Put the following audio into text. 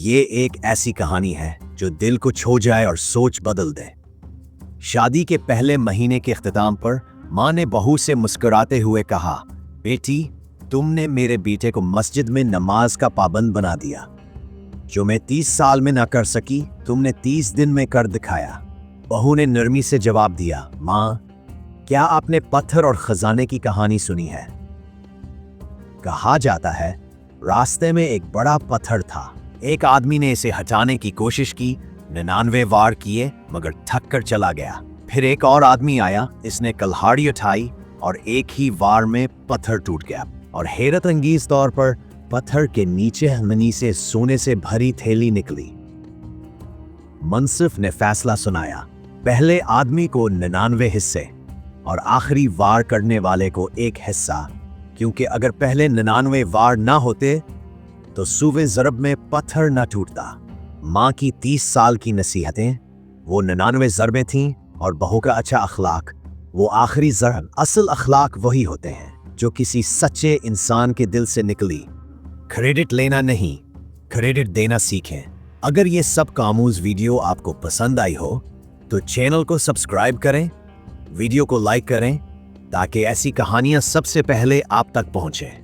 ये एक ऐसी कहानी है जो दिल को छू जाए और सोच बदल दे। शादी के पहले महीने के इख्तिताम पर माँ ने बहू से मुस्कुराते हुए कहा, बेटी, तुमने मेरे बेटे को मस्जिद में नमाज का पाबंद बना दिया। जो मैं 30 साल में ना कर सकी, तुमने 30 दिन में कर दिखाया। बहू ने नरमी से जवाब दिया, माँ, क्या आपने पत्थर और खजाने की कहानी सुनी है? कहा जाता है, रास्ते में एक बड़ा पत्थर था। एक आदमी ने इसे हटाने की कोशिश की, 99 वार किए मगर थक कर चला गया। फिर एक और आदमी आया, इसने कुल्हाड़ी उठाई और एक ही वार में पत्थर टूट गया और हैरत अंगेज तौर पर पत्थर के नीचे मनी से सोने से भरी थैली निकली। मुंसिफ ने फैसला सुनाया, पहले आदमी को 99 हिस्से और आखिरी वार करने वाले को एक हिस्सा, क्योंकि अगर पहले 99 वार ना होते तो सूबे ज़रब में पत्थर ना टूटता। माँ की 30 साल की नसीहतें, वो 99 ज़रबें थीं, और बहू का अच्छा अखलाक, वो आखिरी ज़रब। असल अखलाक वही होते हैं जो किसी सच्चे इंसान के दिल से निकली। क्रेडिट लेना नहीं, क्रेडिट देना सीखें। अगर ये सब कामूज वीडियो आपको पसंद आई हो तो चैनल को सब्सक्राइब करें, वीडियो को लाइक करें ताकि ऐसी कहानियां सबसे पहले आप तक पहुंचें।